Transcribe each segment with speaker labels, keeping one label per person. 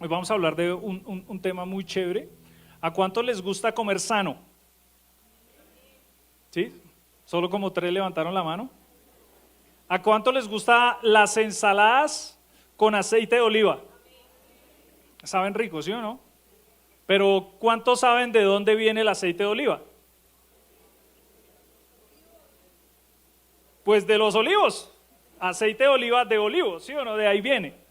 Speaker 1: Hoy vamos a hablar de un tema muy chévere. ¿A cuántos les gusta comer sano? ¿Sí? Solo como 3 levantaron la mano. ¿A cuántos les gusta las ensaladas con aceite de oliva? Saben rico, ¿sí o no? Pero ¿cuántos saben de dónde viene el aceite de oliva? Pues de los olivos. Aceite de oliva de olivos, ¿sí o no? De ahí viene.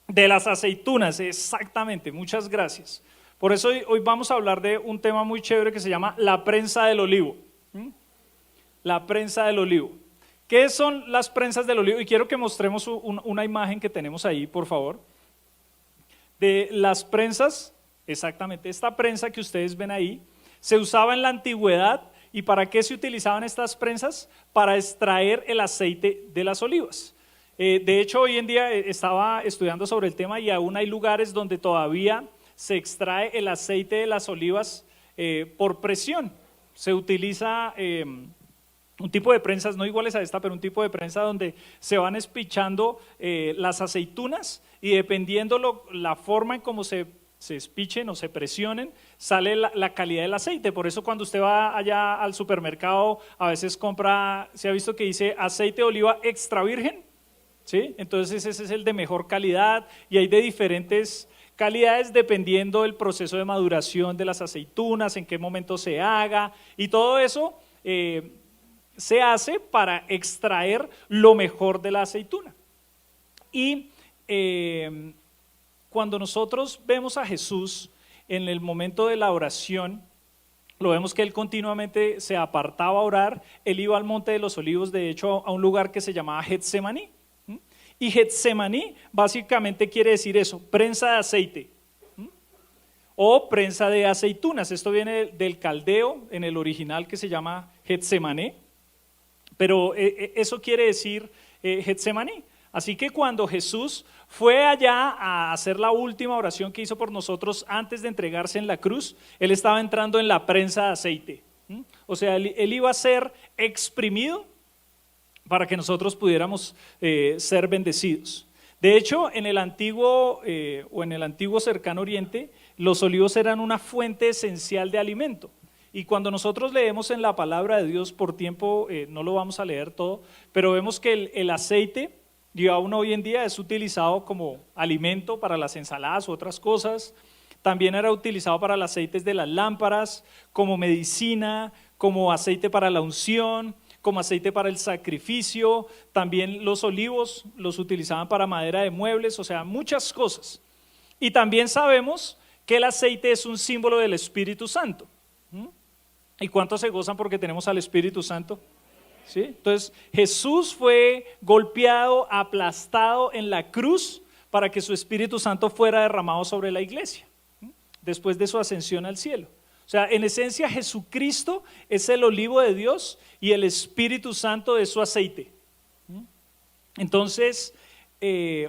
Speaker 1: De las aceitunas, exactamente, muchas gracias. Por eso hoy vamos a hablar de un tema muy chévere que se llama la prensa del olivo. La prensa del olivo. ¿Qué son las prensas del olivo? Y quiero que mostremos una imagen que tenemos ahí, por favor. De las prensas, exactamente, esta prensa que ustedes ven ahí, se usaba en la antigüedad. ¿Y para qué se utilizaban estas prensas? Para extraer el aceite de las olivas. De hecho, hoy en día estaba estudiando sobre el tema y aún hay lugares donde todavía se extrae el aceite de las olivas por presión. Se utiliza un tipo de prensas, no iguales a esta, pero un tipo de prensa donde se van espichando las aceitunas y dependiendo la forma en cómo se espichen o se presionen, sale la calidad del aceite. Por eso cuando usted va allá al supermercado, a veces compra, se ha visto que dice aceite de oliva extra virgen, ¿sí? Entonces ese es el de mejor calidad y hay de diferentes calidades dependiendo del proceso de maduración de las aceitunas, en qué momento se haga y todo eso se hace para extraer lo mejor de la aceituna. Y cuando nosotros vemos a Jesús en el momento de la oración, lo vemos que él continuamente se apartaba a orar, él iba al Monte de los Olivos, de hecho a un lugar que se llamaba Getsemaní. Y Getsemaní básicamente quiere decir eso, prensa de aceite o prensa de aceitunas. Esto viene del caldeo en el original que se llama Getsemané, pero eso quiere decir Getsemaní. Así que cuando Jesús fue allá a hacer la última oración que hizo por nosotros antes de entregarse en la cruz, él estaba entrando en la prensa de aceite. O sea, él iba a ser exprimido para que nosotros pudiéramos ser bendecidos. De hecho, en el antiguo cercano oriente, los olivos eran una fuente esencial de alimento. Y cuando nosotros leemos en la palabra de Dios, por tiempo no lo vamos a leer todo, pero vemos que el aceite, y aún hoy en día es utilizado como alimento para las ensaladas u otras cosas. También era utilizado para los aceites de las lámparas, como medicina, como aceite para la unción, como aceite para el sacrificio. También los olivos los utilizaban para madera de muebles, o sea, muchas cosas. Y también sabemos que el aceite es un símbolo del Espíritu Santo. ¿Y cuántos se gozan porque tenemos al Espíritu Santo? ¿Sí? Entonces Jesús fue golpeado, aplastado en la cruz para que su Espíritu Santo fuera derramado sobre la iglesia, después de su ascensión al cielo. O sea, en esencia Jesucristo es el olivo de Dios y el Espíritu Santo es su aceite. Entonces,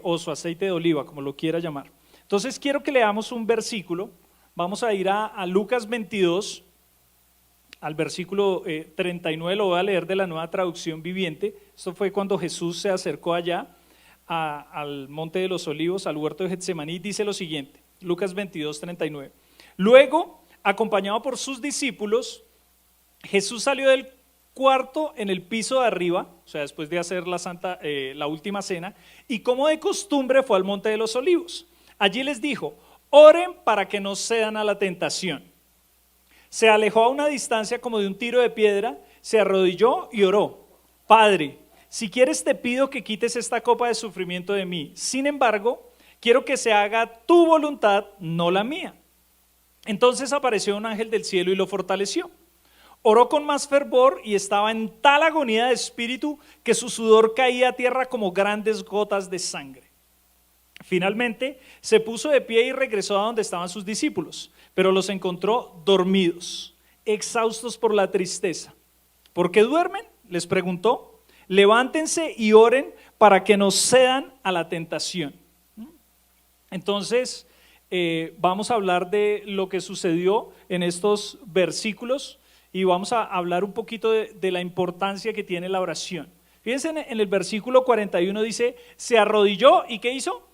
Speaker 1: o su aceite de oliva, como lo quiera llamar. Entonces quiero que leamos un versículo. Vamos a ir a Lucas 22, al versículo 39, lo voy a leer de la Nueva Traducción Viviente. Esto fue cuando Jesús se acercó allá al Monte de los Olivos, al huerto de Getsemaní. Dice lo siguiente, Lucas 22, 39. Luego, acompañado por sus discípulos, Jesús salió del cuarto en el piso de arriba, o sea, después de hacer la última cena, y como de costumbre fue al Monte de los Olivos. Allí les dijo, oren para que no cedan a la tentación. Se alejó a una distancia como de un tiro de piedra, se arrodilló y oró. Padre, si quieres te pido que quites esta copa de sufrimiento de mí. Sin embargo, quiero que se haga tu voluntad, no la mía. Entonces apareció un ángel del cielo y lo fortaleció. Oró con más fervor y estaba en tal agonía de espíritu que su sudor caía a tierra como grandes gotas de sangre. Finalmente se puso de pie y regresó a donde estaban sus discípulos, pero los encontró dormidos, exhaustos por la tristeza. ¿Por qué duermen?, les preguntó. Levántense y oren para que no cedan a la tentación. Entonces vamos a hablar de lo que sucedió en estos versículos y vamos a hablar un poquito de la importancia que tiene la oración. Fíjense en el versículo 41 dice, se arrodilló y ¿qué hizo?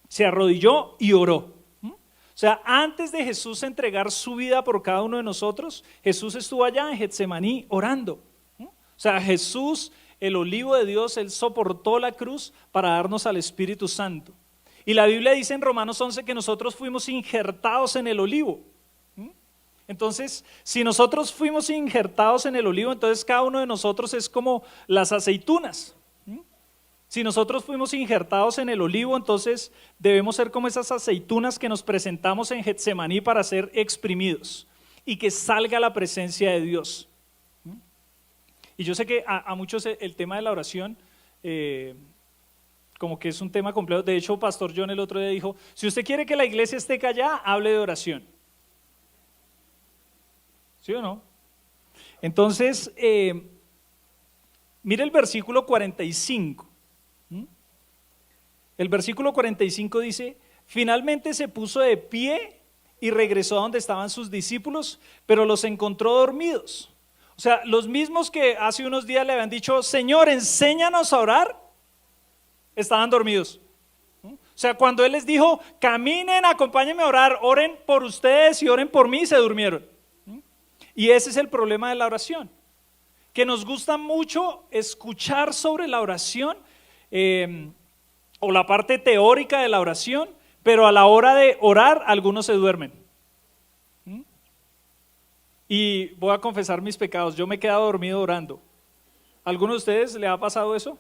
Speaker 1: se arrodilló y oró. O sea, antes de Jesús entregar su vida por cada uno de nosotros, Jesús estuvo allá en Getsemaní orando. O sea, Jesús, el olivo de Dios, Él soportó la cruz para darnos al Espíritu Santo. Y la Biblia dice en Romanos 11 que nosotros fuimos injertados en el olivo. Entonces, si nosotros fuimos injertados en el olivo, entonces cada uno de nosotros es como las aceitunas. Si nosotros fuimos injertados en el olivo, entonces debemos ser como esas aceitunas que nos presentamos en Getsemaní para ser exprimidos y que salga la presencia de Dios. Y yo sé que a muchos el tema de la oración como que es un tema complejo. De hecho, Pastor John el otro día dijo, si usted quiere que la iglesia esté callada, hable de oración. ¿Sí o no? Entonces, mire el versículo 45. El versículo 45 dice, finalmente se puso de pie y regresó a donde estaban sus discípulos, pero los encontró dormidos. O sea, los mismos que hace unos días le habían dicho, Señor, enséñanos a orar, estaban dormidos. O sea, cuando Él les dijo, caminen, acompáñenme a orar, oren por ustedes y oren por mí, se durmieron. Y ese es el problema de la oración, que nos gusta mucho escuchar sobre la oración, o la parte teórica de la oración, pero a la hora de orar algunos se duermen. Y voy a confesar mis pecados, yo me he quedado dormido orando. ¿A alguno de ustedes le ha pasado eso?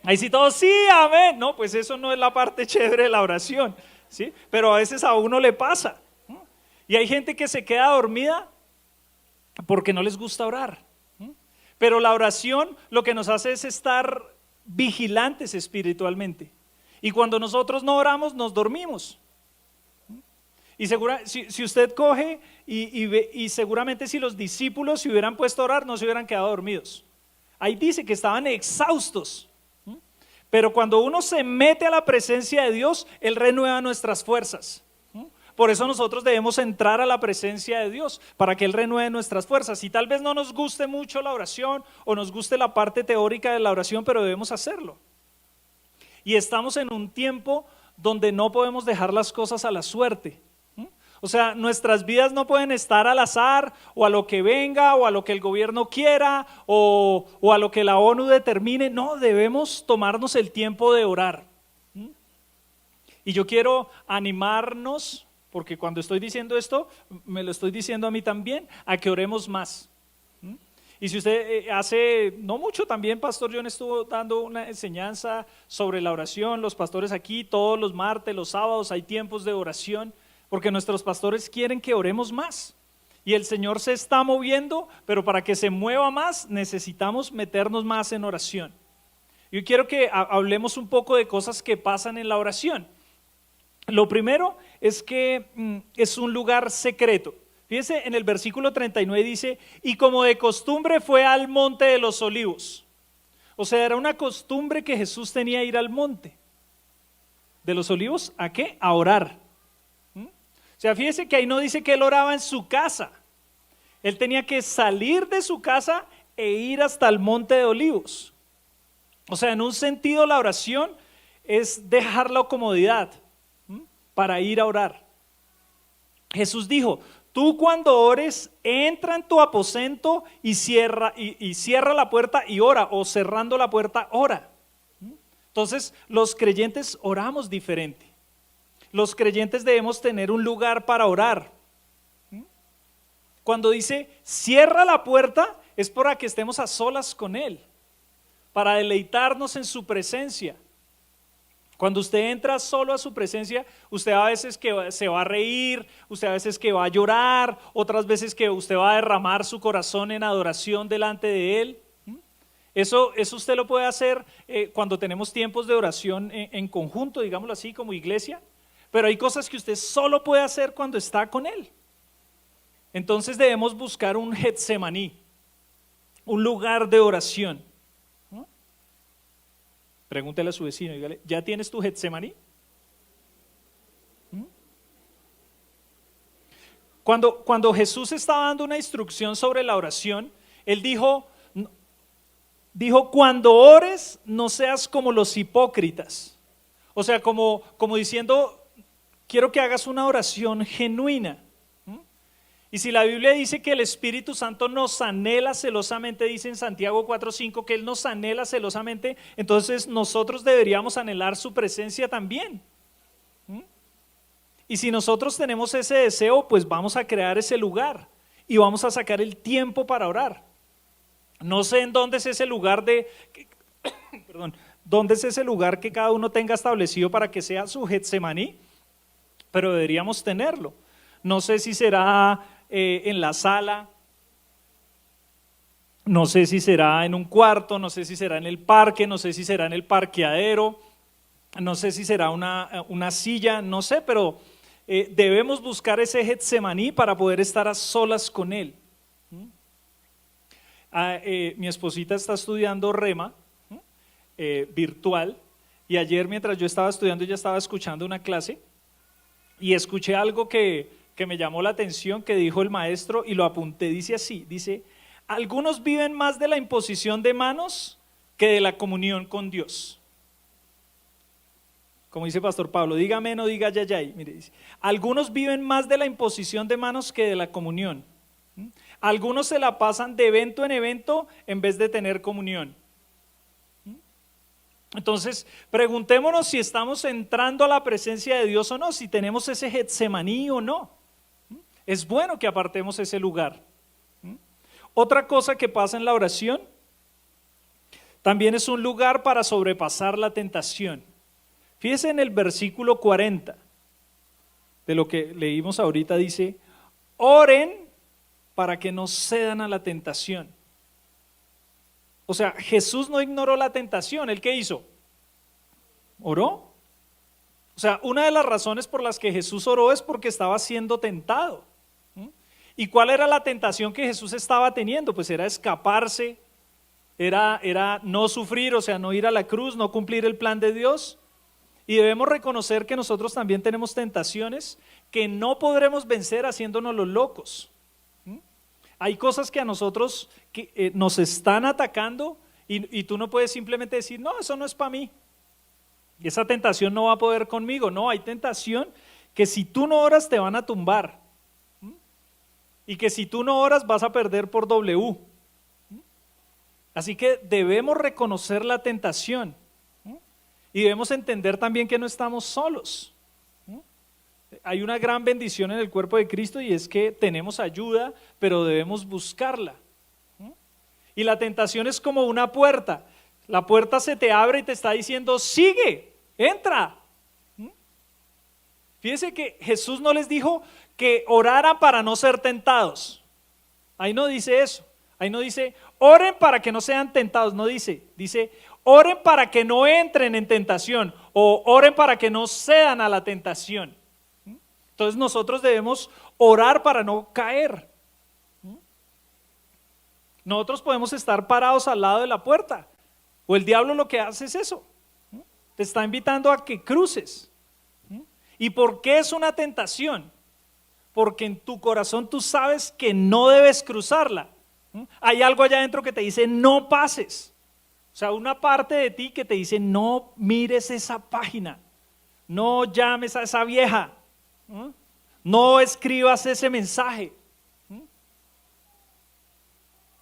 Speaker 1: Ahí sí todos, sí, amén. No, pues eso no es la parte chévere de la oración, ¿sí? Pero a veces a uno le pasa. Y hay gente que se queda dormida porque no les gusta orar. Pero la oración lo que nos hace es estar vigilantes espiritualmente. Y cuando nosotros no oramos, nos dormimos. Y si usted coge y seguramente si los discípulos se hubieran puesto a orar, no se hubieran quedado dormidos. Ahí dice que estaban exhaustos. Pero cuando uno se mete a la presencia de Dios, Él renueva nuestras fuerzas. Por eso nosotros debemos entrar a la presencia de Dios, para que Él renueve nuestras fuerzas. Y tal vez no nos guste mucho la oración o nos guste la parte teórica de la oración, pero debemos hacerlo. Y estamos en un tiempo donde no podemos dejar las cosas a la suerte. O sea, nuestras vidas no pueden estar al azar o a lo que venga o a lo que el gobierno quiera o a lo que la ONU determine. No, debemos tomarnos el tiempo de orar. Y yo quiero animarnos, porque cuando estoy diciendo esto, me lo estoy diciendo a mí también, a que oremos más. Y si usted hace no mucho también, Pastor John estuvo dando una enseñanza sobre la oración, los pastores aquí, todos los martes, los sábados hay tiempos de oración, porque nuestros pastores quieren que oremos más. Y el Señor se está moviendo, pero para que se mueva más necesitamos meternos más en oración. Yo quiero que hablemos un poco de cosas que pasan en la oración. Lo primero es que es un lugar secreto. Fíjense, en el versículo 39 dice, y como de costumbre fue al monte de los olivos. O sea, era una costumbre que Jesús tenía ir al monte de los olivos. ¿A qué? A orar. O sea, fíjese que ahí no dice que Él oraba en su casa. Él tenía que salir de su casa e ir hasta el monte de olivos. O sea, en un sentido la oración es dejar la comodidad para ir a orar. Jesús dijo, tú cuando ores, entra en tu aposento y cierra la puerta y ora, o cerrando la puerta, ora. Entonces, los creyentes oramos diferente. Los creyentes debemos tener un lugar para orar. Cuando dice, cierra la puerta, es para que estemos a solas con Él, para deleitarnos en su presencia. Cuando usted entra solo a su presencia, usted a veces que se va a reír, usted a veces que va a llorar, otras veces que usted va a derramar su corazón en adoración delante de Él. Eso usted lo puede hacer cuando tenemos tiempos de oración en conjunto, digámoslo así, como iglesia, pero hay cosas que usted solo puede hacer cuando está con Él. Entonces debemos buscar un Getsemaní, un lugar de oración. Pregúntele a su vecino, dígale, ¿ya tienes tu Getsemaní? Cuando Jesús estaba dando una instrucción sobre la oración, Él dijo, cuando ores no seas como los hipócritas. O sea, como diciendo, quiero que hagas una oración genuina. Y si la Biblia dice que el Espíritu Santo nos anhela celosamente, dice en Santiago 4:5 que Él nos anhela celosamente, entonces nosotros deberíamos anhelar su presencia también. Y si nosotros tenemos ese deseo, pues vamos a crear ese lugar y vamos a sacar el tiempo para orar. No sé en dónde es ese lugar dónde es ese lugar que cada uno tenga establecido para que sea su Getsemaní, pero deberíamos tenerlo. No sé si será en la sala, no sé si será en un cuarto, no sé si será en el parque, no sé si será en el parqueadero, no sé si será una silla, no sé, pero debemos buscar ese Getsemaní para poder estar a solas con Él. Mi esposita está estudiando Rema virtual, y ayer mientras yo estaba estudiando ella estaba escuchando una clase y escuché algo que me llamó la atención, que dijo el maestro y lo apunté. Dice así, dice: algunos viven más de la imposición de manos que de la comunión con Dios. Como dice Pastor Pablo, dígame, no diga yayay. Mire, dice, algunos viven más de la imposición de manos que de la comunión. Algunos se la pasan de evento en evento en vez de tener comunión. Entonces, preguntémonos si estamos entrando a la presencia de Dios o no, si tenemos ese Getsemaní o no. Es bueno que apartemos ese lugar. Otra cosa que pasa en la oración, también es un lugar para sobrepasar la tentación. Fíjese en el versículo 40 de lo que leímos ahorita, dice: oren para que no cedan a la tentación. O sea, Jesús no ignoró la tentación. ¿Él qué hizo? ¿Oró? O sea, una de las razones por las que Jesús oró es porque estaba siendo tentado. ¿Y cuál era la tentación que Jesús estaba teniendo? Pues era escaparse, era no sufrir, o sea, no ir a la cruz, no cumplir el plan de Dios. Y debemos reconocer que nosotros también tenemos tentaciones que no podremos vencer haciéndonos los locos. Hay cosas que a nosotros nos están atacando y tú no puedes simplemente decir, no, eso no es para mí. Esa tentación no va a poder conmigo. No, hay tentación que si tú no oras te van a tumbar. Y que si tú no oras vas a perder por W. Así que debemos reconocer la tentación. Y debemos entender también que no estamos solos. Hay una gran bendición en el cuerpo de Cristo y es que tenemos ayuda, pero debemos buscarla. Y la tentación es como una puerta. La puerta se te abre y te está diciendo, sigue, entra. Fíjese que Jesús no les dijo que oraran para no ser tentados. Ahí no dice eso. Ahí no dice, oren para que no sean tentados. No dice, oren para que no entren en tentación o oren para que no cedan a la tentación. Entonces nosotros debemos orar para no caer. Nosotros podemos estar parados al lado de la puerta, o el diablo lo que hace es eso, te está invitando a que cruces. ¿Y por qué es una tentación? Porque en tu corazón tú sabes que no debes cruzarla. Hay algo allá adentro que te dice no pases. O sea, una parte de ti que te dice no mires esa página, no llames a esa vieja, no escribas ese mensaje.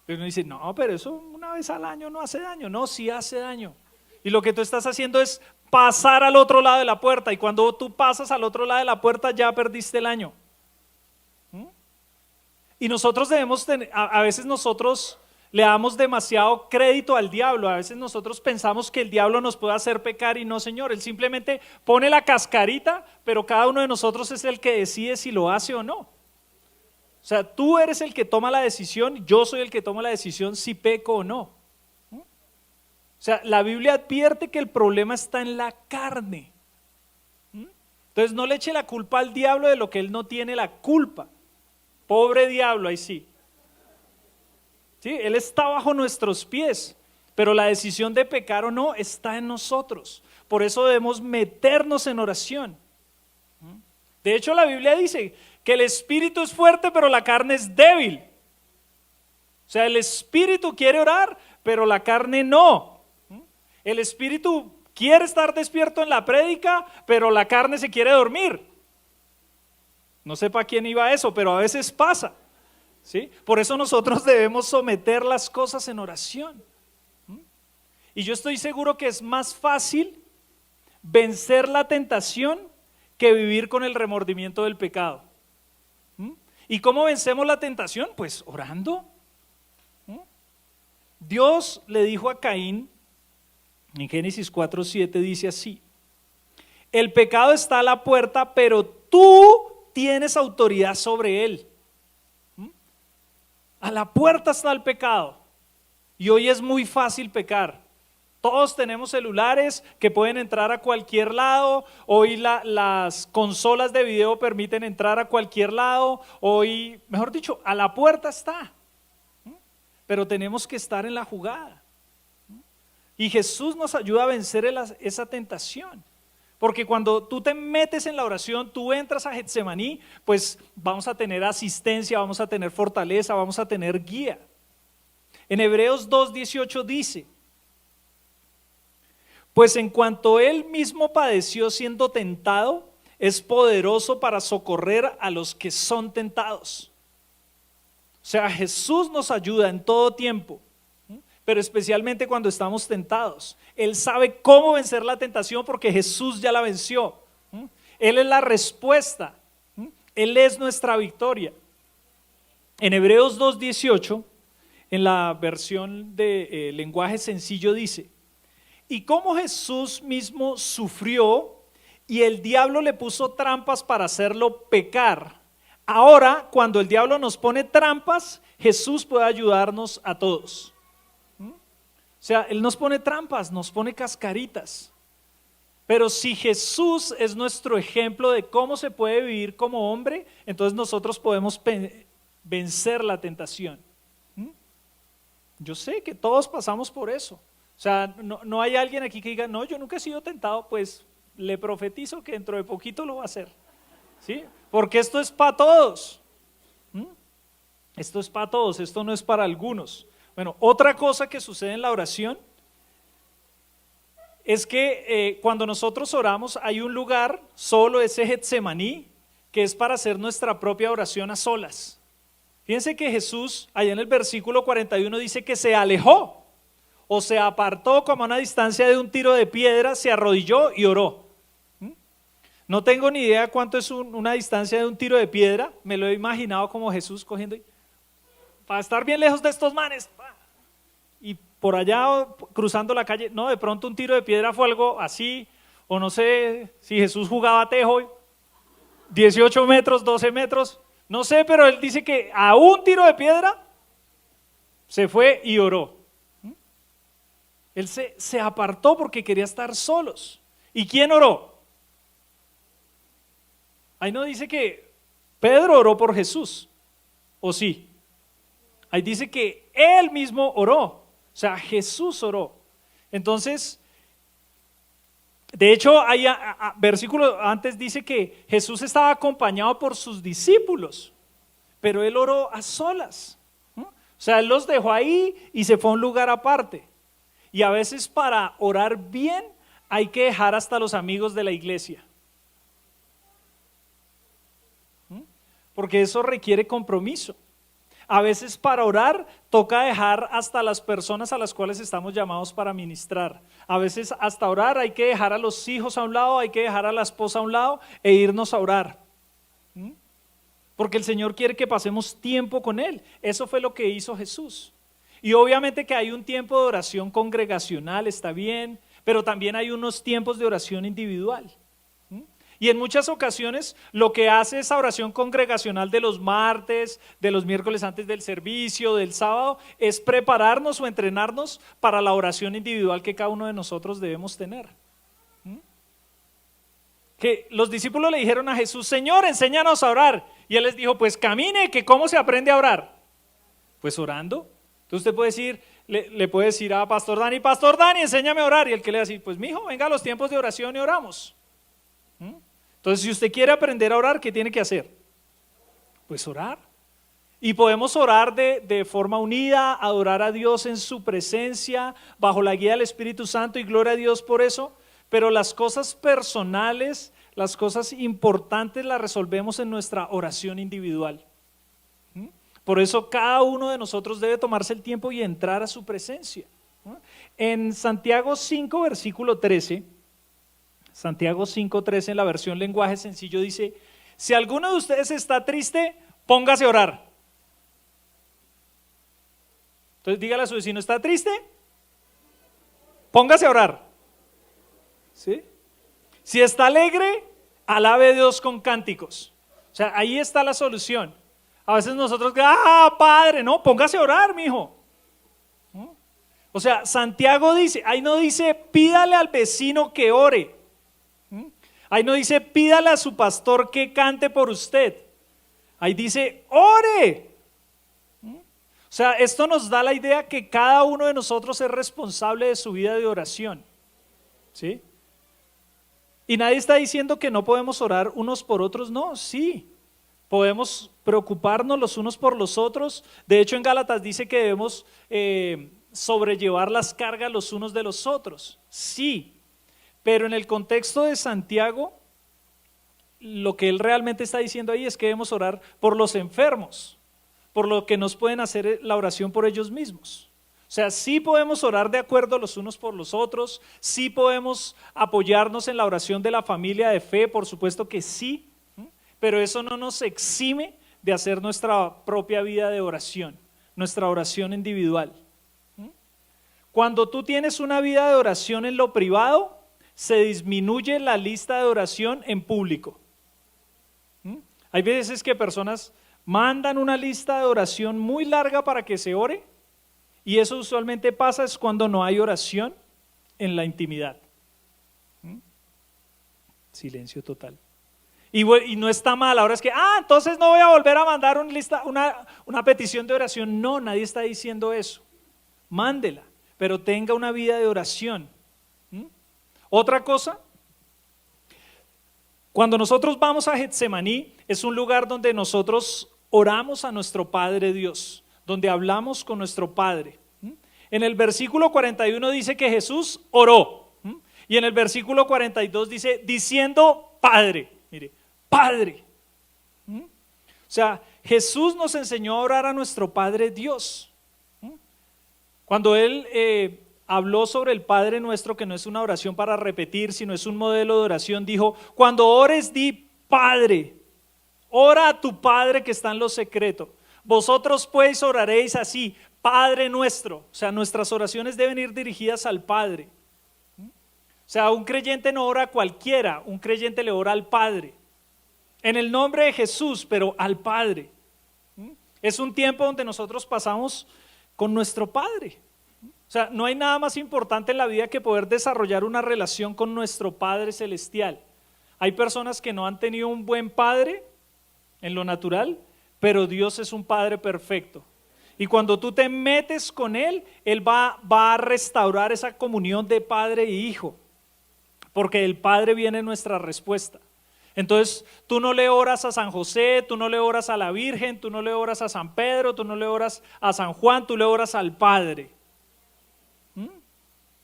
Speaker 1: Pero uno dice, no, pero eso una vez al año no hace daño. No, sí hace daño. Y lo que tú estás haciendo es pasar al otro lado de la puerta. Y cuando tú pasas al otro lado de la puerta ya perdiste el año. Y nosotros debemos tener, a veces nosotros le damos demasiado crédito al diablo. A veces nosotros pensamos que el diablo nos puede hacer pecar y no, Señor. Él simplemente pone la cascarita, pero cada uno de nosotros es el que decide si lo hace o no. O sea, tú eres el que toma la decisión, yo soy el que toma la decisión si peco o no. O sea, la Biblia advierte que el problema está en la carne. Entonces no le eche la culpa al diablo de lo que él no tiene la culpa. Pobre diablo, ahí sí. Sí, él está bajo nuestros pies, pero la decisión de pecar o no está en nosotros. Por eso debemos meternos en oración. De hecho, la Biblia dice que el espíritu es fuerte, pero la carne es débil. O sea, el espíritu quiere orar, pero la carne no. El espíritu quiere estar despierto en la prédica, pero la carne se quiere dormir. No sé para quién iba eso, pero a veces pasa, ¿sí? Por eso nosotros debemos someter las cosas en oración. Y yo estoy seguro que es más fácil vencer la tentación que vivir con el remordimiento del pecado. ¿Y cómo vencemos la tentación? Pues orando. Dios le dijo a Caín, en Génesis 4:7 dice así: el pecado está a la puerta, pero tú tienes autoridad sobre él. A la puerta está el pecado. Y hoy es muy fácil pecar. Todos tenemos celulares que pueden entrar a cualquier lado. Hoy las consolas de video permiten entrar a cualquier lado. Hoy, mejor dicho, a la puerta está. Pero tenemos que estar en la jugada. Y Jesús nos ayuda a vencer esa tentación. Porque cuando tú te metes en la oración, tú entras a Getsemaní, pues vamos a tener asistencia, vamos a tener fortaleza, vamos a tener guía. En Hebreos 2:18 dice: pues en cuanto él mismo padeció siendo tentado, es poderoso para socorrer a los que son tentados. O sea, Jesús nos ayuda en todo tiempo, pero especialmente cuando estamos tentados. Él sabe cómo vencer la tentación porque Jesús ya la venció. Él es la respuesta. Él es nuestra victoria. En Hebreos 2:18, en la versión de lenguaje sencillo dice: y cómo Jesús mismo sufrió y el diablo le puso trampas para hacerlo pecar. Ahora, cuando el diablo nos pone trampas, Jesús puede ayudarnos a todos. O sea, Él nos pone trampas, nos pone cascaritas. Pero si Jesús es nuestro ejemplo de cómo se puede vivir como hombre, entonces nosotros podemos vencer la tentación. Yo sé que todos pasamos por eso. O sea, no hay alguien aquí que diga, no, yo nunca he sido tentado. Pues le profetizo que dentro de poquito lo va a hacer, ¿sí? Porque esto es para todos. Esto es para todos, esto no es para algunos. Bueno, otra cosa que sucede en la oración es que cuando nosotros oramos hay un lugar, solo ese Getsemaní, que es para hacer nuestra propia oración a solas. Fíjense que Jesús, allá en el versículo 41 dice que se alejó o se apartó como a una distancia de un tiro de piedra, se arrodilló y oró. No tengo ni idea cuánto es una distancia de un tiro de piedra. Me lo he imaginado como Jesús cogiendo para estar bien lejos de estos manes, y por allá cruzando la calle. No, de pronto un tiro de piedra fue algo así, o no sé si Jesús jugaba tejo, 18 metros, 12 metros, no sé, pero él dice que a un tiro de piedra se fue y oró. Él se apartó porque quería estar solos. ¿Y quién oró? Ahí no dice que Pedro oró por Jesús, ¿o sí? Ahí dice que él mismo oró, o sea, Jesús oró. Entonces, de hecho, hay versículo antes dice que Jesús estaba acompañado por sus discípulos, pero él oró a solas. O sea, él los dejó ahí y se fue a un lugar aparte. Y a veces para orar bien hay que dejar hasta los amigos de la iglesia. Porque eso requiere compromiso. A veces para orar toca dejar hasta las personas a las cuales estamos llamados para ministrar. A veces hasta orar hay que dejar a los hijos a un lado, hay que dejar a la esposa a un lado e irnos a orar. Porque el Señor quiere que pasemos tiempo con Él. Eso fue lo que hizo Jesús. Y obviamente que hay un tiempo de oración congregacional, está bien, pero también hay unos tiempos de oración individual. Y en muchas ocasiones lo que hace esa oración congregacional de los martes, de los miércoles antes del servicio, del sábado, es prepararnos o entrenarnos para la oración individual que cada uno de nosotros debemos tener. Que los discípulos le dijeron a Jesús, Señor, enséñanos a orar. Y Él les dijo, pues camine, que ¿cómo se aprende a orar? Pues orando. Entonces usted puede decir, le puede decir a Pastor Dani, enséñame a orar. Y el que le va a decir, pues mijo, venga a los tiempos de oración y oramos. Entonces, si usted quiere aprender a orar, ¿qué tiene que hacer? Pues orar. Y podemos orar de forma unida, adorar a Dios en su presencia, bajo la guía del Espíritu Santo, y gloria a Dios por eso. pero las cosas personales, las cosas importantes las resolvemos en nuestra oración individual. Por eso cada uno de nosotros debe tomarse el tiempo y entrar a su presencia. En Santiago 5, versículo 13, Santiago 5:13 en la versión lenguaje sencillo dice: si alguno de ustedes está triste, póngase a orar. Entonces dígale a su vecino: ¿está triste? Póngase a orar. ¿Sí? Si está alegre, alabe a Dios con cánticos. O sea, ahí está la solución. A veces nosotros, padre, no, póngase a orar, mijo. O sea, Santiago dice, ahí no dice pídale al vecino que ore. Ahí no dice pídale a su pastor que cante por usted. Ahí dice ore. O sea, esto nos da la idea que cada uno de nosotros es responsable de su vida de oración. ¿Sí? Y nadie está diciendo que no podemos orar unos por otros, no, sí. Podemos preocuparnos los unos por los otros. De hecho, en Gálatas dice que debemos sobrellevar las cargas los unos de los otros. Sí, pero en el contexto de Santiago, lo que él realmente está diciendo ahí es que debemos orar por los enfermos, por lo que nos pueden hacer la oración por ellos mismos. O sea, sí podemos orar de acuerdo los unos por los otros, sí podemos apoyarnos en la oración de la familia de fe, por supuesto que sí, pero eso no nos exime de hacer nuestra propia vida de oración, nuestra oración individual. Cuando tú tienes una vida de oración en lo privado, se disminuye la lista de oración en público. Hay veces que personas mandan una lista de oración muy larga para que se ore, y eso usualmente pasa es cuando no hay oración en la intimidad. Silencio total. Y no está mal, ahora es que, entonces no voy a volver a mandar una petición de oración. No, nadie está diciendo eso. Mándela, pero tenga una vida de oración. Otra cosa, cuando nosotros vamos a Getsemaní, es un lugar donde nosotros oramos a nuestro Padre Dios, donde hablamos con nuestro Padre. En el versículo 41 dice que Jesús oró, y en el versículo 42 dice, diciendo Padre, mire, Padre. O sea, Jesús nos enseñó a orar a nuestro Padre Dios. Cuando Él habló sobre el Padre Nuestro, que no es una oración para repetir, sino es un modelo de oración, dijo, cuando ores di Padre, ora a tu Padre que está en lo secreto. Vosotros pues oraréis así, Padre Nuestro. O sea, nuestras oraciones deben ir dirigidas al Padre. O sea, un creyente no ora a cualquiera, un creyente le ora al Padre. En el nombre de Jesús, pero al Padre. Es un tiempo donde nosotros pasamos con nuestro Padre. O sea, no hay nada más importante en la vida que poder desarrollar una relación con nuestro Padre Celestial. Hay personas que no han tenido un buen padre en lo natural, pero Dios es un Padre perfecto. Y cuando tú te metes con Él, Él va a restaurar esa comunión de Padre e Hijo, porque del Padre viene nuestra respuesta. Entonces, tú no le oras a San José, tú no le oras a la Virgen, tú no le oras a San Pedro, tú no le oras a San Juan, tú le oras al Padre.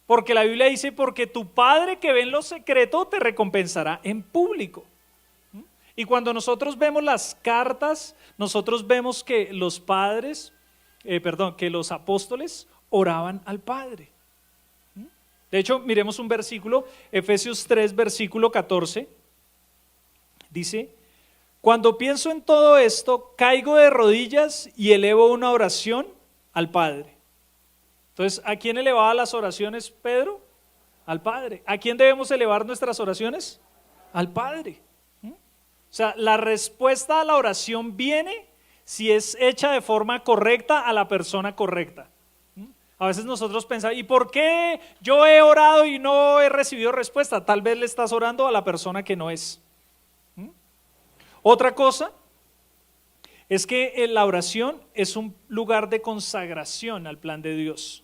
Speaker 1: Porque la Biblia dice, porque tu Padre que ve en lo secreto te recompensará en público. Y cuando nosotros vemos las cartas, nosotros vemos que los que los apóstoles oraban al Padre. De hecho, miremos un versículo, Efesios 3, versículo 14. Dice, cuando pienso en todo esto, caigo de rodillas y elevo una oración al Padre. Entonces, ¿a quién elevaba las oraciones Pedro? Al Padre. ¿A quién debemos elevar nuestras oraciones? Al Padre. O sea, la respuesta a la oración viene si es hecha de forma correcta a la persona correcta. A veces nosotros pensamos, ¿y por qué yo he orado y no he recibido respuesta? Tal vez le estás orando a la persona que no es. Otra cosa es que la oración es un lugar de consagración al plan de Dios.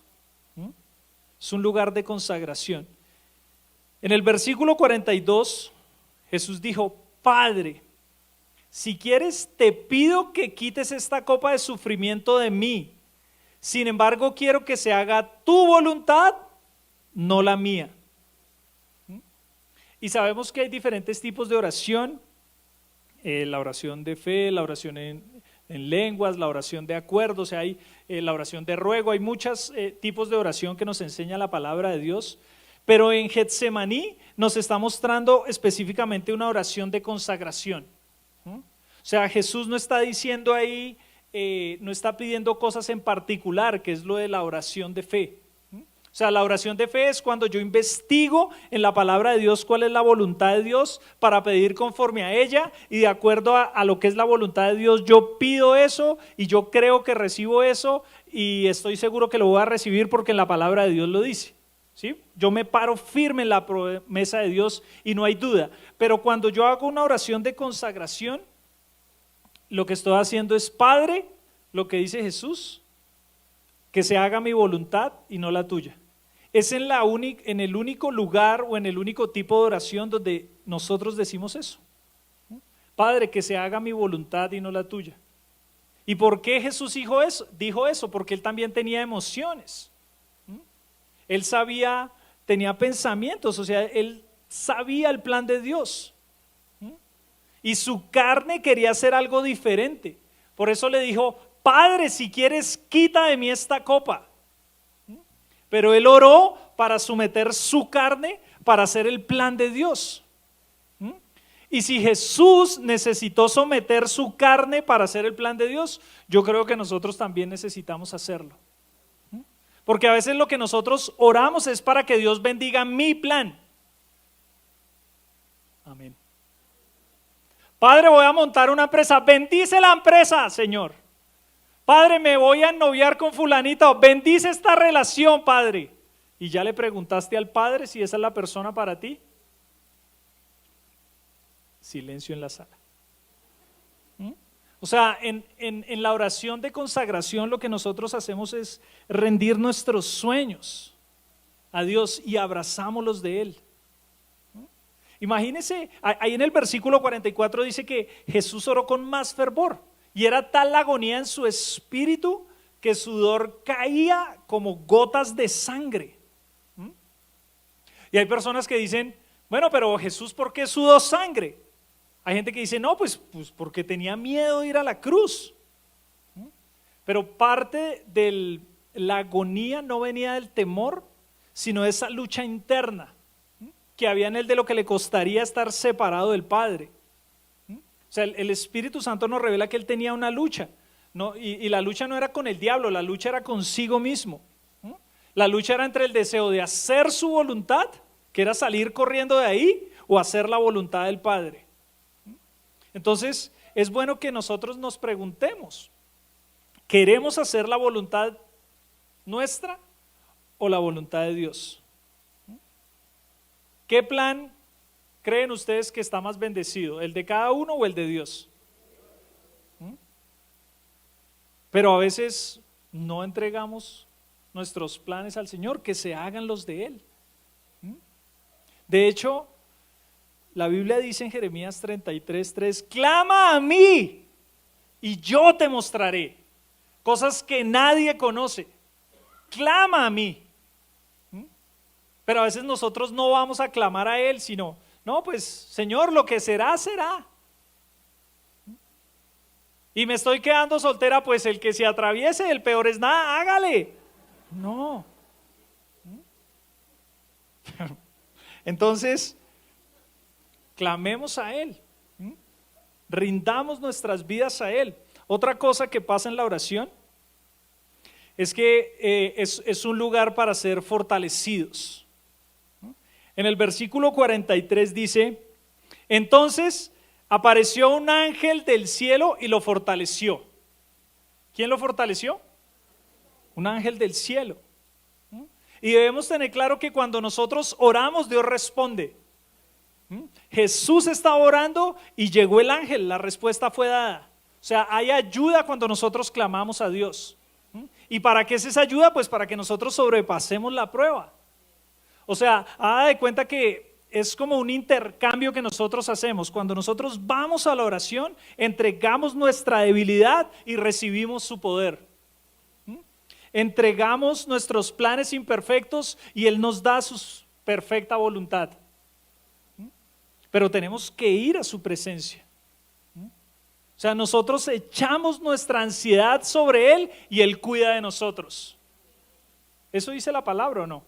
Speaker 1: Es un lugar de consagración. En el versículo 42, Jesús dijo, Padre, si quieres te pido que quites esta copa de sufrimiento de mí. Sin embargo, quiero que se haga tu voluntad, no la mía. Y sabemos que hay diferentes tipos de oración, la oración de fe, la oración en lenguas, la oración de acuerdo, o sea, hay la oración de ruego, hay muchos tipos de oración que nos enseña la palabra de Dios, pero en Getsemaní nos está mostrando específicamente una oración de consagración. O sea, Jesús no está diciendo ahí, no está pidiendo cosas en particular, que es lo de la oración de fe. O sea, la oración de fe es cuando yo investigo en la palabra de Dios cuál es la voluntad de Dios para pedir conforme a ella, y de acuerdo a lo que es la voluntad de Dios yo pido eso y yo creo que recibo eso y estoy seguro que lo voy a recibir porque en la palabra de Dios lo dice, ¿sí? Yo me paro firme en la promesa de Dios y no hay duda. Pero cuando yo hago una oración de consagración, lo que estoy haciendo es: Padre, lo que dice Jesús, que se haga mi voluntad y no la tuya. Es en el único lugar o en el único tipo de oración donde nosotros decimos eso. Padre, que se haga mi voluntad y no la tuya. ¿Y por qué Jesús dijo eso? Dijo eso porque él también tenía emociones. Él sabía, tenía pensamientos, o sea, él sabía el plan de Dios. Y su carne quería hacer algo diferente. Por eso le dijo: Padre, si quieres, quita de mí esta copa. Pero él oró para someter su carne para hacer el plan de Dios. Y si Jesús necesitó someter su carne para hacer el plan de Dios, yo creo que nosotros también necesitamos hacerlo. Porque a veces lo que nosotros oramos es para que Dios bendiga mi plan. Amén. Padre, voy a montar una empresa, bendice la empresa, Señor. Padre, me voy a ennoviar con fulanita, bendice esta relación, Padre. ¿Y ya le preguntaste al Padre si esa es la persona para ti? Silencio en la sala. O sea, en la oración de consagración lo que nosotros hacemos es rendir nuestros sueños a Dios y abrazamos los de Él. Imagínense, ahí en el versículo 44 dice que Jesús oró con más fervor. Y era tal la agonía en su espíritu que sudor caía como gotas de sangre. Y hay personas que dicen: bueno, pero Jesús, ¿por qué sudó sangre? Hay gente que dice: no, pues porque tenía miedo de ir a la cruz. Pero parte de la agonía no venía del temor, sino de esa lucha interna que había en él de lo que le costaría estar separado del Padre. O sea, el Espíritu Santo nos revela que él tenía una lucha, ¿no? Y la lucha no era con el diablo, la lucha era consigo mismo. La lucha era entre el deseo de hacer su voluntad, que era salir corriendo de ahí, o hacer la voluntad del Padre. Entonces, es bueno que nosotros nos preguntemos: ¿queremos hacer la voluntad nuestra o la voluntad de Dios? ¿Qué plan creen ustedes que está más bendecido? ¿El de cada uno o el de Dios? Pero a veces no entregamos nuestros planes al Señor, que se hagan los de Él. De hecho, la Biblia dice en Jeremías 33:3: clama a mí y yo te mostraré cosas que nadie conoce. Clama a mí. Pero a veces nosotros no vamos a clamar a Él, sino: no, pues Señor, lo que será, será. Y me estoy quedando soltera, pues el que se atraviese, el peor es nada, hágale. No. Entonces, clamemos a Él. Rindamos nuestras vidas a Él. Otra cosa que pasa en la oración es que es un lugar para ser fortalecidos. En el versículo 43 dice: entonces apareció un ángel del cielo y lo fortaleció. ¿Quién lo fortaleció? Un ángel del cielo. Y debemos tener claro que cuando nosotros oramos, Dios responde. Jesús estaba orando y llegó el ángel, la respuesta fue dada. O sea, hay ayuda cuando nosotros clamamos a Dios. ¿Y para qué es esa ayuda? Pues para que nosotros sobrepasemos la prueba. O sea, haga de cuenta que es como un intercambio que nosotros hacemos. Cuando nosotros vamos a la oración, entregamos nuestra debilidad y recibimos su poder. Entregamos nuestros planes imperfectos y Él nos da su perfecta voluntad. pero tenemos que ir a su presencia. O sea, nosotros echamos nuestra ansiedad sobre Él y Él cuida de nosotros. ¿Eso dice la palabra o no?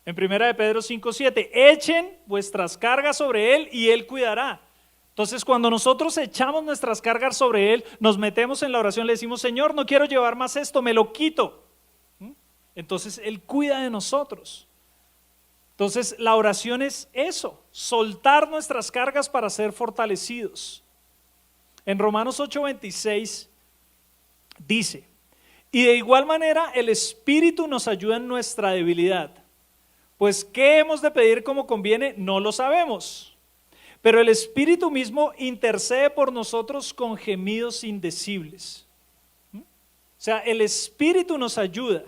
Speaker 1: En 1 de Pedro 5:7, echen vuestras cargas sobre Él y Él cuidará. Entonces, cuando nosotros echamos nuestras cargas sobre Él, nos metemos en la oración, le decimos, Señor, no quiero llevar más esto, me lo quito. Entonces, Él cuida de nosotros. Entonces, la oración es eso, soltar nuestras cargas para ser fortalecidos. En Romanos 8:26 dice, y de igual manera el Espíritu nos ayuda en nuestra debilidad. Pues ¿qué hemos de pedir como conviene? No lo sabemos. Pero el Espíritu mismo intercede por nosotros con gemidos indecibles. O sea, el Espíritu nos ayuda.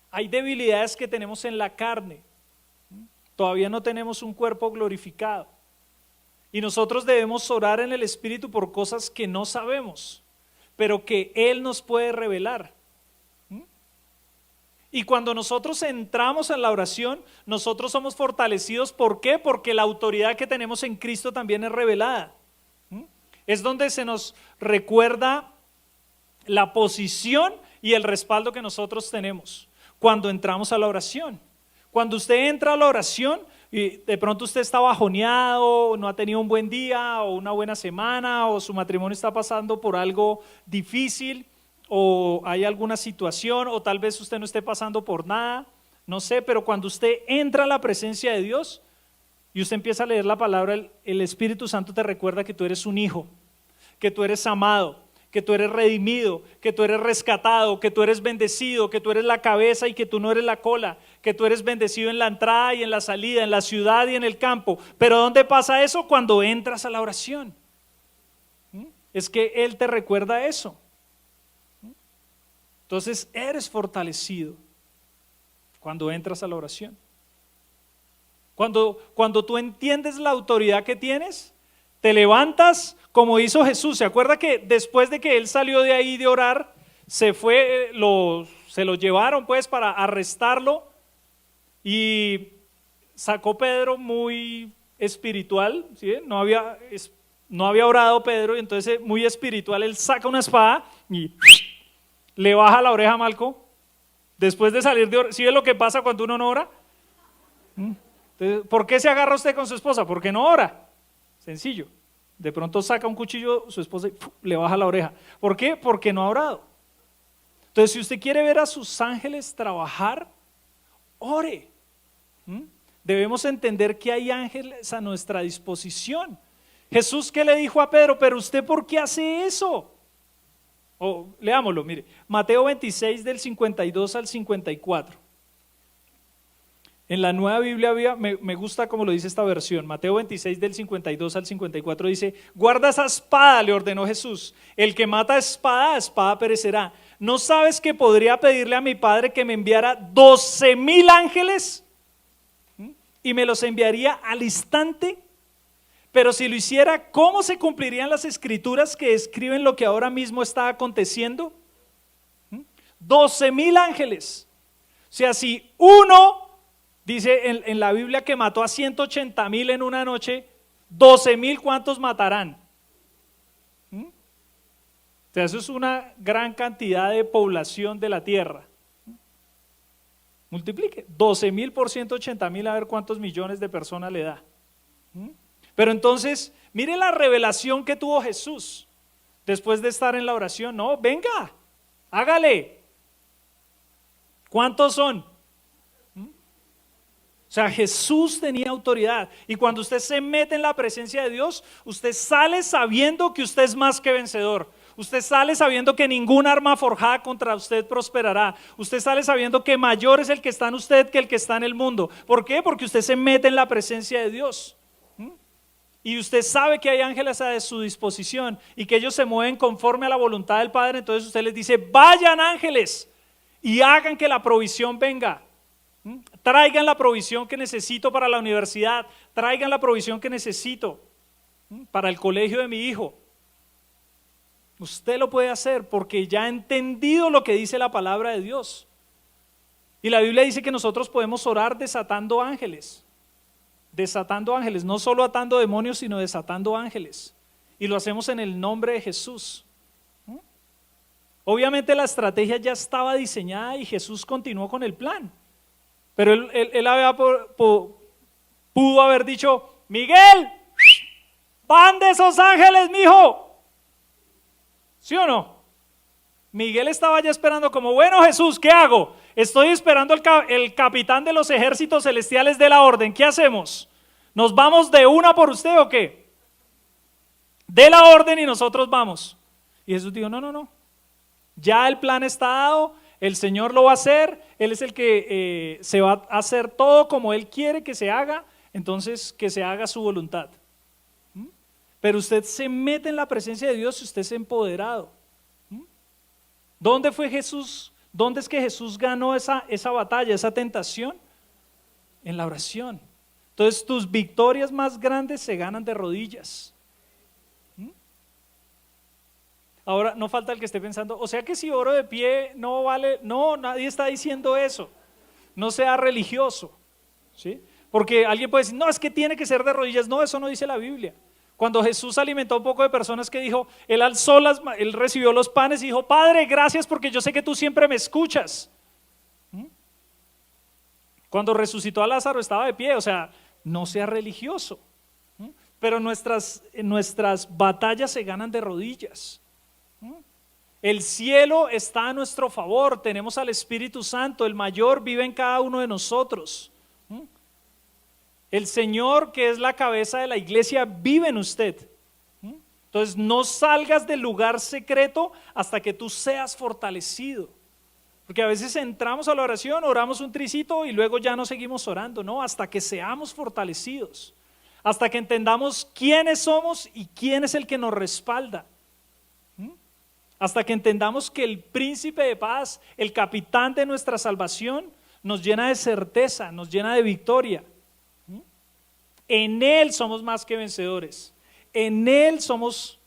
Speaker 1: Hay debilidades que tenemos en la carne. Todavía no tenemos un cuerpo glorificado. Y nosotros debemos orar en el Espíritu por cosas que no sabemos, pero que Él nos puede revelar. Y cuando nosotros entramos en la oración, nosotros somos fortalecidos. ¿Por qué? Porque la autoridad que tenemos en Cristo también es revelada. Es donde se nos recuerda la posición y el respaldo que nosotros tenemos cuando entramos a la oración. Cuando usted entra a la oración y de pronto usted está bajoneado, no ha tenido un buen día o una buena semana, o su matrimonio está pasando por algo difícil, o hay alguna situación, o tal vez usted no esté pasando por nada, no sé, pero cuando usted entra a la presencia de Dios y usted empieza a leer la palabra, el Espíritu Santo te recuerda que tú eres un hijo, que tú eres amado, que tú eres redimido, que tú eres rescatado, que tú eres bendecido, que tú eres la cabeza y que tú no eres la cola, que tú eres bendecido en la entrada y en la salida, en la ciudad y en el campo. Pero ¿dónde pasa eso? Cuando entras a la oración. Es que Él te recuerda eso. Entonces eres fortalecido cuando entras a la oración. Cuando tú entiendes la autoridad que tienes, te levantas como hizo Jesús. ¿Se acuerda que después de que Él salió de ahí de orar, se lo llevaron pues para arrestarlo? Y sacó Pedro muy espiritual, ¿sí? No había orado Pedro, y entonces muy espiritual, él saca una espada y le baja la oreja a Malco, después de salir de orar. ¿Sí ve lo que pasa cuando uno no ora? Entonces, ¿por qué se agarra usted con su esposa? Porque no ora. Sencillo. De pronto saca un cuchillo su esposa y le baja la oreja. ¿Por qué? Porque no ha orado. Entonces, si usted quiere ver a sus ángeles trabajar, ore. Debemos entender que hay ángeles a nuestra disposición. Jesús, ¿qué le dijo a Pedro? Pero usted, ¿por qué hace eso? Leámoslo, mire, Mateo 26 del 52 al 54. En la Nueva Biblia me gusta como lo dice esta versión. Mateo 26 del 52 al 54 dice, guarda esa espada, le ordenó Jesús. El que mata a espada perecerá. ¿No sabes que podría pedirle a mi Padre que me enviara 12,000 ángeles? Y me los enviaría al instante. Pero si lo hiciera, ¿cómo se cumplirían las escrituras que escriben lo que ahora mismo está aconteciendo? 12,000 ángeles. O sea, si uno dice en la Biblia que mató a 180,000 en una noche, 12,000, ¿cuántos matarán? O sea, eso es una gran cantidad de población de la tierra. Multiplique 12,000 por 180,000, a ver cuántos millones de personas le da. Pero entonces, mire la revelación que tuvo Jesús después de estar en la oración. No, venga, hágale. ¿Cuántos son? O sea, Jesús tenía autoridad, y cuando usted se mete en la presencia de Dios, usted sale sabiendo que usted es más que vencedor. Usted sale sabiendo que ningún arma forjada contra usted prosperará. Usted sale sabiendo que mayor es el que está en usted que el que está en el mundo. ¿Por qué? Porque usted se mete en la presencia de Dios. Y usted sabe que hay ángeles a su disposición y que ellos se mueven conforme a la voluntad del Padre. Entonces usted les dice, vayan ángeles y hagan que la provisión venga. Traigan la provisión que necesito para la universidad, traigan la provisión que necesito para el colegio de mi hijo. Usted lo puede hacer porque ya ha entendido lo que dice la palabra de Dios. Y la Biblia dice que nosotros podemos orar desatando ángeles. desatando ángeles, no solo atando demonios, sino desatando ángeles. Y lo hacemos en el nombre de Jesús. Obviamente la estrategia ya estaba diseñada y Jesús continuó con el plan. Pero él pudo haber dicho: Miguel, van de esos ángeles, mijo. ¿Sí o no? Miguel estaba ya esperando como: bueno, Jesús, ¿qué hago? Estoy esperando el capitán de los ejércitos celestiales de la orden. ¿Qué hacemos? ¿Nos vamos de una por usted o qué? De la orden y nosotros vamos. Y Jesús dijo: no, no, no. Ya el plan está dado, el Señor lo va a hacer, Él es el que se va a hacer todo como Él quiere que se haga, entonces que se haga su voluntad. Pero usted se mete en la presencia de Dios y usted es empoderado. ¿Dónde fue Jesús? ¿Dónde es que Jesús ganó esa batalla, esa tentación? En la oración. Entonces tus victorias más grandes se ganan de rodillas. Ahora no falta el que esté pensando: o sea que si oro de pie no vale. No, nadie está diciendo eso. No sea religioso, ¿sí? Porque alguien puede decir: no, es que tiene que ser de rodillas. No, eso no dice la Biblia. Cuando Jesús alimentó a un poco de personas, que dijo, él recibió los panes y dijo: Padre, gracias porque yo sé que tú siempre me escuchas. Cuando resucitó a Lázaro estaba de pie. O sea, no sea religioso. Pero nuestras batallas se ganan de rodillas. El cielo está a nuestro favor, tenemos al Espíritu Santo, el mayor vive en cada uno de nosotros. El Señor, que es la cabeza de la iglesia, vive en usted. Entonces no salgas del lugar secreto hasta que tú seas fortalecido. Porque a veces entramos a la oración, oramos un tricito y luego ya no seguimos orando. No, hasta que seamos fortalecidos, hasta que entendamos quiénes somos y quién es el que nos respalda. Hasta que entendamos que el príncipe de paz, el capitán de nuestra salvación, nos llena de certeza, nos llena de victoria. En Él somos más que vencedores. En Él somos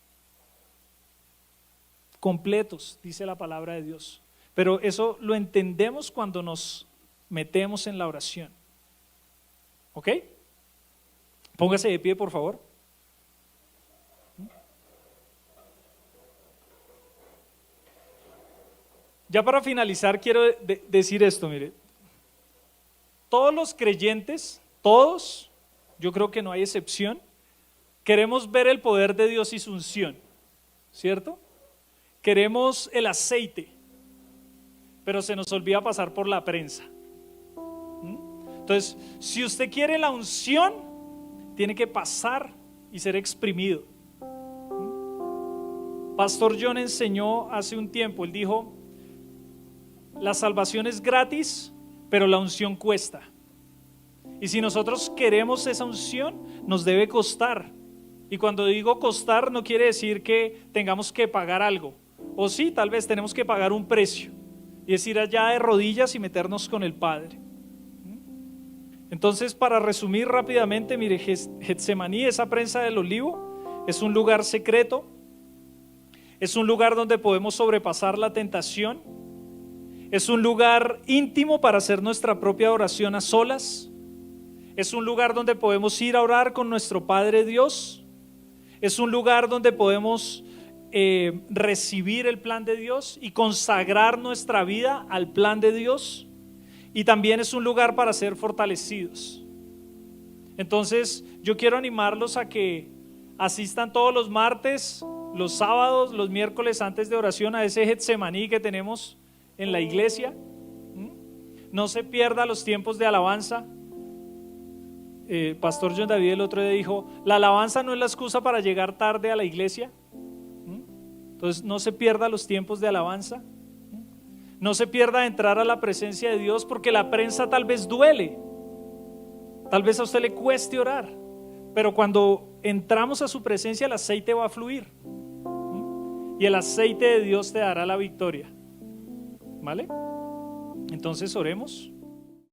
Speaker 1: completos, dice la palabra de Dios. Pero eso lo entendemos cuando nos metemos en la oración. ¿Ok? Póngase de pie, por favor. Ya para finalizar quiero decir esto, mire. Todos los creyentes, todos, yo creo que no hay excepción, queremos ver el poder de Dios y su unción, ¿cierto? Queremos el aceite, pero se nos olvida pasar por la prensa. Entonces, si usted quiere la unción, tiene que pasar y ser exprimido. Pastor John enseñó hace un tiempo, él dijo: la salvación es gratis, pero la unción cuesta. Y si nosotros queremos esa unción, nos debe costar. Y cuando digo costar, no quiere decir que tengamos que pagar algo. O sí, tal vez tenemos que pagar un precio. Y es ir allá de rodillas y meternos con el Padre. Entonces, para resumir rápidamente, mire, Getsemaní, esa prensa del olivo, es un lugar secreto. Es un lugar donde podemos sobrepasar la tentación. Es un lugar íntimo para hacer nuestra propia oración a solas. Es un lugar donde podemos ir a orar con nuestro Padre Dios. Es un lugar donde podemos recibir el plan de Dios y consagrar nuestra vida al plan de Dios. Y también es un lugar para ser fortalecidos. Entonces yo quiero animarlos a que asistan todos los martes, los sábados, los miércoles antes de oración a ese Getsemaní que tenemos en la iglesia. No se pierda los tiempos de alabanza. Pastor John David el otro día dijo: la alabanza no es la excusa para llegar tarde a la iglesia. Entonces no se pierda los tiempos de alabanza. No se pierda entrar a la presencia de Dios, porque la prensa tal vez duele, tal vez a usted le cueste orar, pero cuando entramos a su presencia el aceite va a fluir y el aceite de Dios te dará la victoria. ¿Vale? Entonces oremos.